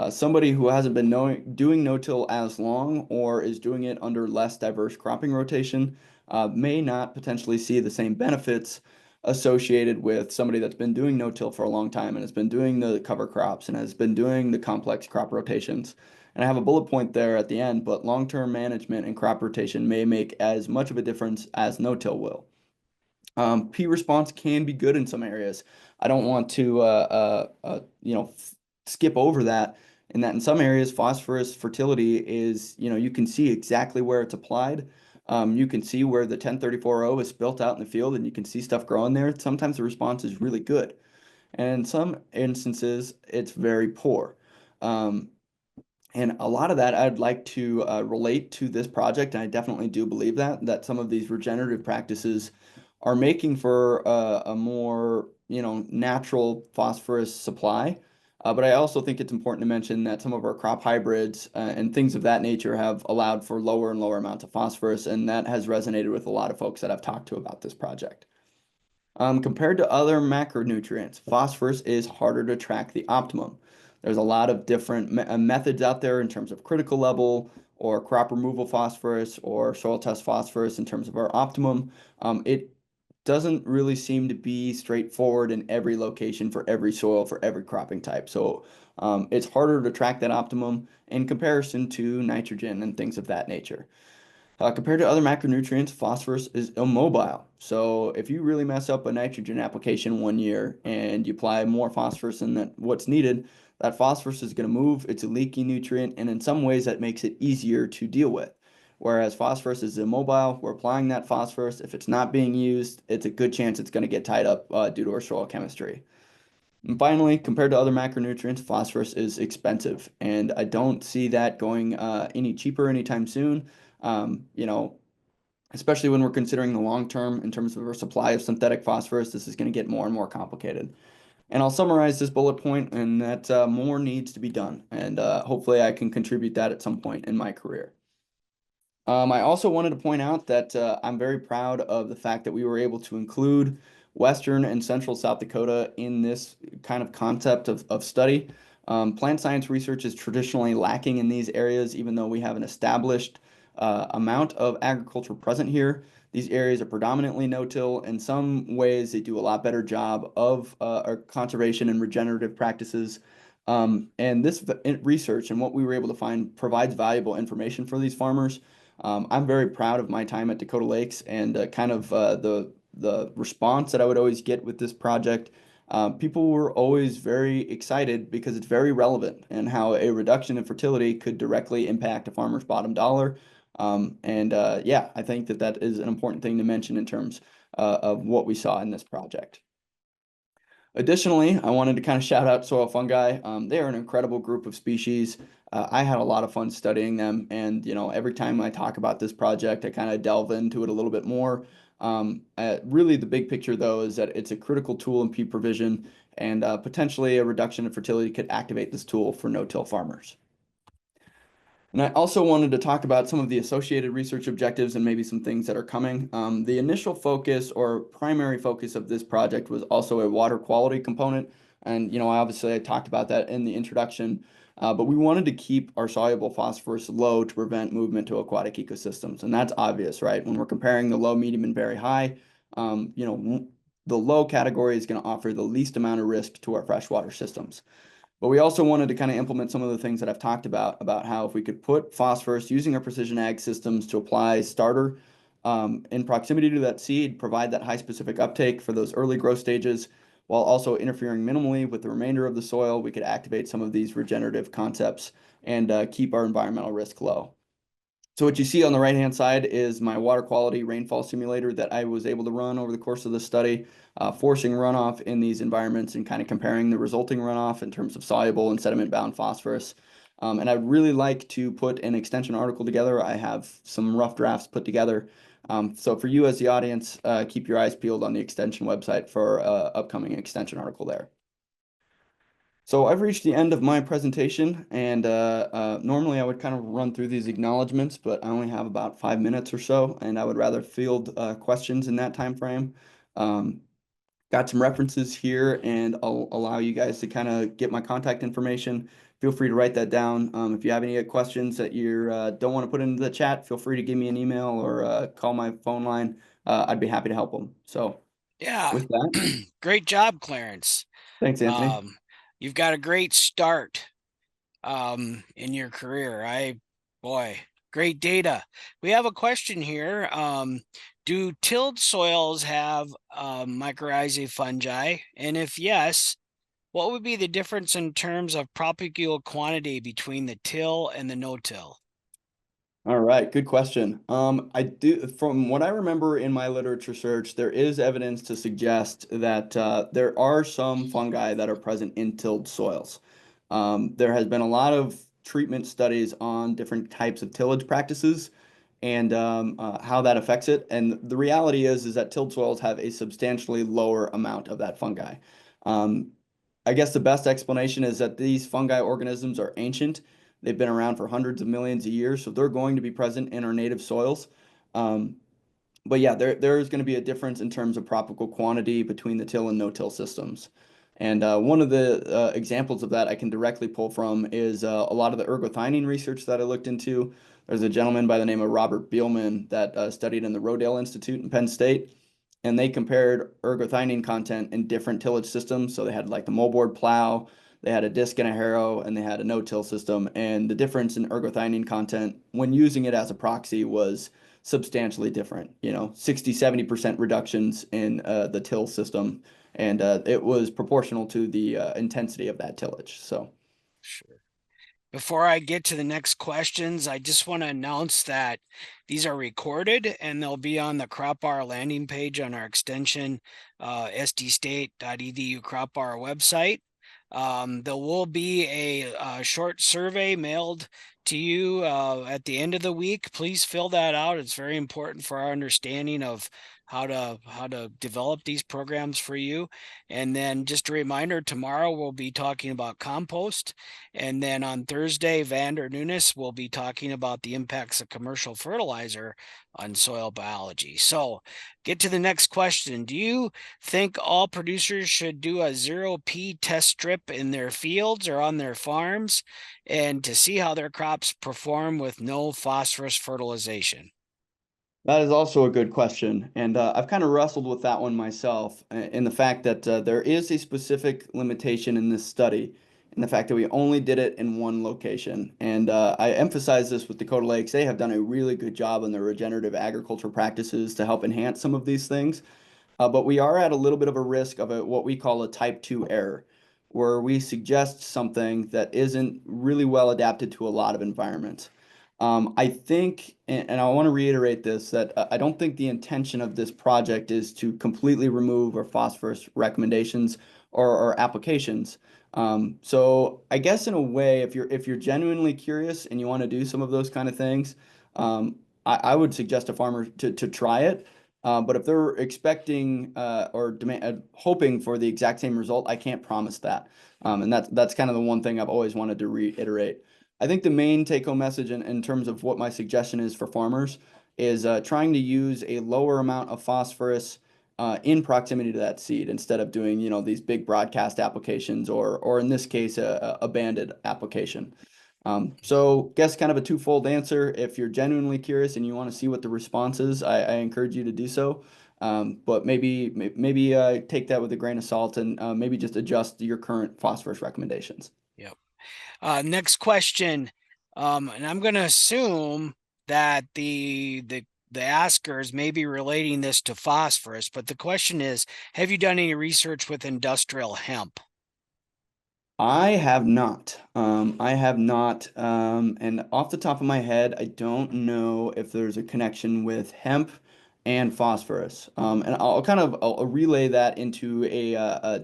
Somebody who hasn't been doing no-till as long or is doing it under less diverse cropping rotation may not potentially see the same benefits associated with somebody that's been doing no-till for a long time and has been doing the cover crops and has been doing the complex crop rotations. And I have a bullet point there at the end, but long-term management and crop rotation may make as much of a difference as no-till will. P response can be good in some areas. I don't want to, skip over that. In that, in some areas, phosphorus fertility is, you can see exactly where it's applied. You can see where the 1034O is built out in the field, and you can see stuff growing there. Sometimes the response is really good, and in some instances, it's very poor. Um, and a lot of that I'd like to relate to this project, and I definitely do believe that some of these regenerative practices are making for a more, natural phosphorus supply. But I also think it's important to mention that some of our crop hybrids and things of that nature have allowed for lower and lower amounts of phosphorus, and that has resonated with a lot of folks that I've talked to about this project. Compared to other macronutrients, phosphorus is harder to track the optimum. There's a lot of different methods out there in terms of critical level or crop removal phosphorus or soil test phosphorus in terms of our optimum. It doesn't really seem to be straightforward in every location for every soil for every cropping type. So it's harder to track that optimum in comparison to nitrogen and things of that nature. Compared to other macronutrients, phosphorus is immobile. So if you really mess up a nitrogen application 1 year and you apply more phosphorus than what's needed, that phosphorus is going to move. It's a leaky nutrient, and in some ways that makes it easier to deal with. Whereas phosphorus is immobile, we're applying that phosphorus. If it's not being used, it's a good chance it's going to get tied up due to our soil chemistry. And finally, compared to other macronutrients, phosphorus is expensive, and I don't see that going any cheaper anytime soon. You know, especially when we're considering the long term in terms of our supply of synthetic phosphorus, this is going to get more and more complicated. And I'll summarize this bullet point in that more needs to be done, and hopefully I can contribute that at some point in my career. I also wanted to point out that I'm very proud of the fact that we were able to include Western and Central South Dakota in this kind of concept of study. Plant science research is traditionally lacking in these areas, even though we have an established amount of agriculture present here. These areas are predominantly no-till. In some ways, they do a lot better job of our conservation and regenerative practices. And this research and what we were able to find provides valuable information for these farmers. I'm very proud of my time at Dakota Lakes and kind of the response that I would always get with this project. People were always very excited because it's very relevant and how a reduction in fertility could directly impact a farmer's bottom dollar. Yeah, I think that is an important thing to mention in terms of what we saw in this project. Additionally, I wanted to kind of shout out soil fungi. They are an incredible group of species. I had a lot of fun studying them, and every time I talk about this project, I kind of delve into it a little bit more. Really, the big picture though is that it's a critical tool in pea provision, and potentially a reduction in fertility could activate this tool for no-till farmers. And I also wanted to talk about some of the associated research objectives and maybe some things that are coming. The initial focus or primary focus of this project was also a water quality component. And, obviously I talked about that in the introduction, but we wanted to keep our soluble phosphorus low to prevent movement to aquatic ecosystems. And that's obvious, right? When we're comparing the low, medium, and very high, the low category is going to offer the least amount of risk to our freshwater systems. But we also wanted to kind of implement some of the things that I've talked about how if we could put phosphorus using our precision ag systems to apply starter in proximity to that seed, provide that high specific uptake for those early growth stages, while also interfering minimally with the remainder of the soil, we could activate some of these regenerative concepts and keep our environmental risk low. So what you see on the right-hand side is my water quality rainfall simulator that I was able to run over the course of the study, forcing runoff in these environments and kind of comparing the resulting runoff in terms of soluble and sediment-bound phosphorus. And I'd really like to put an extension article together. I have some rough drafts put together. So for you as the audience, keep your eyes peeled on the extension website for upcoming extension article there. So I've reached the end of my presentation, and normally I would kind of run through these acknowledgments, but I only have about 5 minutes or so, and I would rather field questions in that time frame. Um, got some references here, and I'll allow you guys to kind of get my contact information. Feel free to write that down. If you have any questions that you don't want to put into the chat, feel free to give me an email or call my phone line. I'd be happy to help them. So Yeah, with that, great job, Clarence. thanks, Anthony. Um, you've got a great start in your career. Boy, great data. We have a question here. Do tilled soils have mycorrhizae fungi? And if yes, what would be the difference in terms of propagule quantity between the till and the no-till? All right, good question. I do, from what I remember in my literature search, there is evidence to suggest that there are some fungi that are present in tilled soils. There has been a lot of treatment studies on different types of tillage practices and how that affects it. And the reality is that tilled soils have a substantially lower amount of that fungi. Um, I guess the best explanation is that these fungi organisms are ancient. They've been around for hundreds of millions of years, so they're going to be present in our native soils. Um, but yeah, there is going to be a difference in terms of propagal quantity between the till and no-till systems. And one of the examples of that I can directly pull from is a lot of the ergothymine research that I looked into. There's a gentleman by the name of Robert Beelman that studied in the Rodale Institute in Penn State, and they compared ergothymine content in different tillage systems. So they had like the moldboard plow, they had a disc and a harrow, and they had a no-till system. And the difference in ergothymine content when using it as a proxy was substantially different, 60, 70% reductions in the till system. And it was proportional to the intensity of that tillage. So, Sure. Before I get to the next questions, I just want to announce that these are recorded and they'll be on the Crop Bar landing page on our extension sdstate.edu Crop Bar website. There will be a short survey mailed to you at the end of the week. Please fill that out. It's very important for our understanding of how to develop these programs for you. And then just a reminder, tomorrow we'll be talking about compost. And then on Thursday, Vander Nunes will be talking about the impacts of commercial fertilizer on soil biology. So get to the next question. Do you think all producers should do a 0P test strip in their fields or on their farms and to see how their crops perform with no phosphorus fertilization? that is also a good question. And I've kind of wrestled with that one myself in the fact that there is a specific limitation in this study, in the fact that we only did it in one location. And I emphasize this with Dakota Lakes. They have done a really good job on their regenerative agriculture practices to help enhance some of these things. But we are at a little bit of a risk of what we call a type 2 error, where we suggest something that isn't really well adapted to a lot of environments. I think, and I want to reiterate this, that I don't think the intention of this project is to completely remove our phosphorus recommendations or applications. So I guess in a way, if you're genuinely curious and you want to do some of those kind of things, I would suggest a farmer to try it. But if they're expecting or hoping for the exact same result, I can't promise that. And that's kind of the one thing I've always wanted to reiterate. I think the main take-home message in terms of what my suggestion is for farmers is trying to use a lower amount of phosphorus in proximity to that seed instead of doing, these big broadcast applications or in this case, a banded application. So guess kind of a twofold answer. If you're genuinely curious and you want to see what the response is, I encourage you to do so. But maybe take that with a grain of salt and maybe just adjust your current phosphorus recommendations. Yep. Next question. And I'm going to assume that the askers may be relating this to phosphorus, but the question is, have you done any research with industrial hemp? I have not. I have not. And off the top of my head, I don't know if there's a connection with hemp and phosphorus. And I'll relay that into a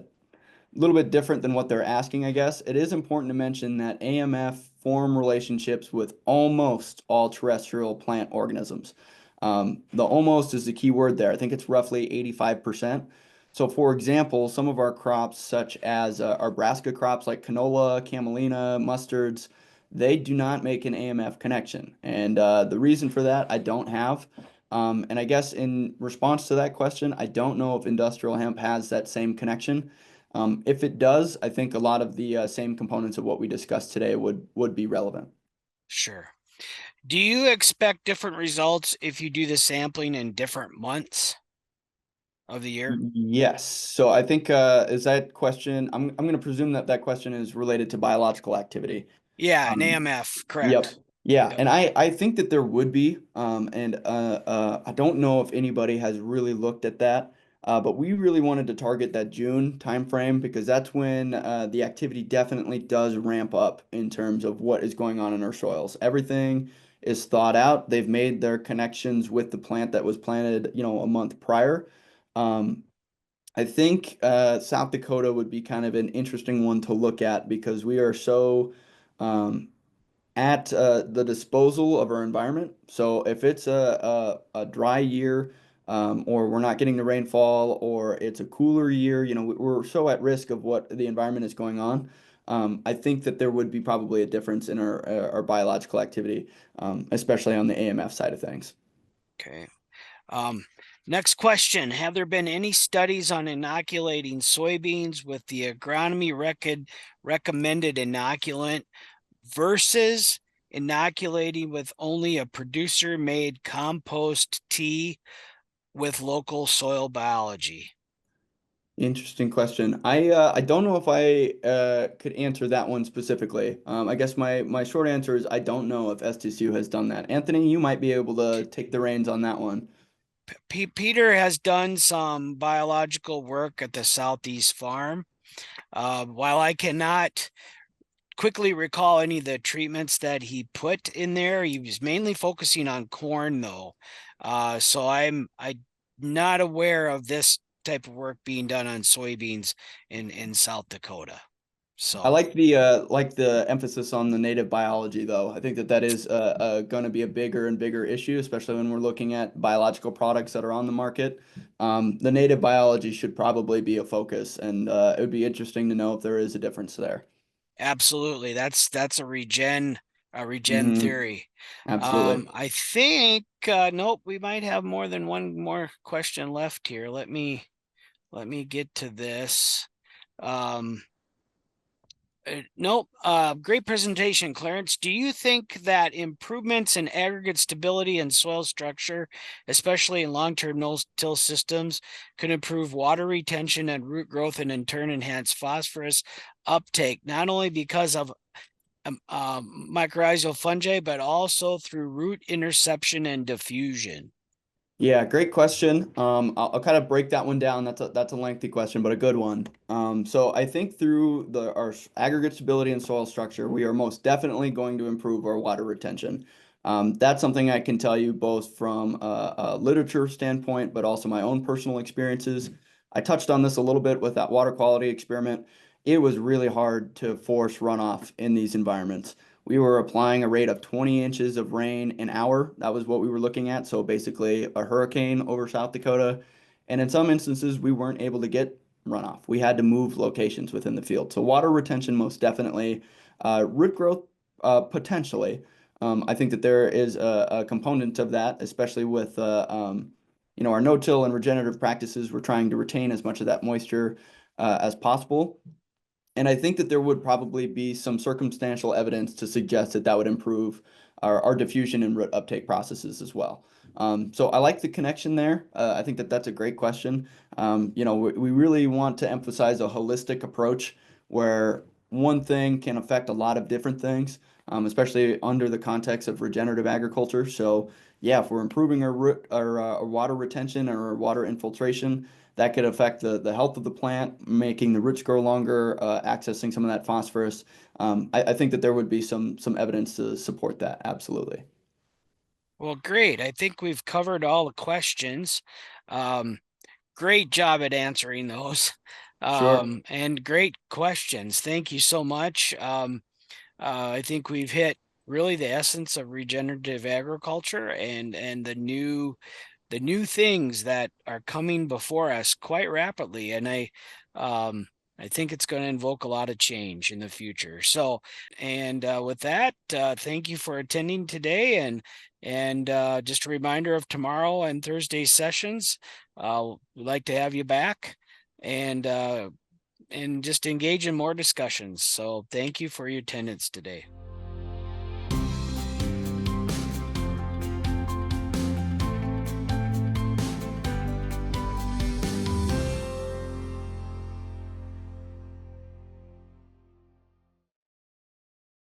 little bit different than what they're asking, I guess. It is important to mention that AMF form relationships with almost all terrestrial plant organisms. The almost is the key word there. I think it's roughly 85%. So, for example, some of our crops, such as our brassica crops like canola, camelina, mustards, they do not make an AMF connection. And the reason for that, I don't have. And I guess in response to that question, I don't know if industrial hemp has that same connection. If it does, I think a lot of the same components of what we discussed today would be relevant. Sure. Do you expect different results if you do the sampling in different months of the year? Yes. So I think is that question, I'm going to presume that that question is related to biological activity. Yeah, an Um, AMF, Yep. correct. Yeah, Yep. and I think that there would be, I don't know if anybody has really looked at that, but we really wanted to target that June timeframe because that's when the activity definitely does ramp up in terms of what is going on in our soils. Everything is thought out. They've made their connections with the plant that was planted, a month prior. Um, I think South Dakota would be kind of an interesting one to look at because we are so um, at the disposal of our environment. So if it's a dry year, or we're not getting the rainfall, or it's a cooler year, we're so at risk of what the environment is going on. I think that there would be probably a difference in our biological activity, especially on the AMF side of things. Okay. Um, Next question. Have there been any studies on inoculating soybeans with the agronomy recommended inoculant versus inoculating with only a producer-made compost tea with local soil biology? Interesting question. I don't know if I could answer that one specifically. I guess my short answer is I don't know if SDSU has done that. Anthony, you might be able to take the reins on that one. Peter has done some biological work at the Southeast Farm. While I cannot quickly recall any of the treatments that he put in there, he was mainly focusing on corn, though. So I'm not aware of this type of work being done on soybeans in South Dakota. I So like the emphasis on the native biology though. I think that that is going to be a bigger and bigger issue, especially when we're looking at biological products that are on the market. The native biology should probably be a focus, and it would be interesting to know if there is a difference there. absolutely, that's a regen Hmm. theory. Absolutely. I think nope, we might have more than one more question left here. Let me get to this. Um, nope. Great presentation, Clarence. Do you think that improvements in aggregate stability and soil structure, especially in long-term no-till systems, could improve water retention and root growth and in turn enhance phosphorus uptake, not only because of mycorrhizal fungi, but also through root interception and diffusion? Yeah, great question. I'll kind of break that one down. That's a lengthy question, but a good one. So I think through our aggregate stability and soil structure, we are most definitely going to improve our water retention. That's something I can tell you both from a literature standpoint, but also my own personal experiences. I touched on this a little bit with that water quality experiment. It was really hard to force runoff in these environments. We were applying a rate of 20 inches of rain an hour. That was what we were looking at. So basically a hurricane over South Dakota. And in some instances, we weren't able to get runoff. We had to move locations within the field. So water retention, most definitely. Root growth, potentially. I think that there is a component of that, especially with our no-till and regenerative practices. We're trying to retain as much of that moisture as possible. And I think that there would probably be some circumstantial evidence to suggest that that would improve our diffusion and root uptake processes as well. So I like the connection there. I think that that's a great question. We really want to emphasize a holistic approach where one thing can affect a lot of different things, especially under the context of regenerative agriculture. So yeah, if we're improving our water retention or our water infiltration, that could affect the health of the plant, making the roots grow longer, accessing some of that phosphorus. I think that there would be some evidence to support that. Absolutely. Well, great. I think we've covered all the questions. Um, Great job at answering those. Sure. And great questions. Thank you so much. I think we've hit really the essence of regenerative agriculture and the new things that are coming before us quite rapidly. And I think it's going to invoke a lot of change in the future. So, and with that, thank you for attending today. And just a reminder of tomorrow and Thursday sessions. We'd like to have you back and just engage in more discussions. So thank you for your attendance today.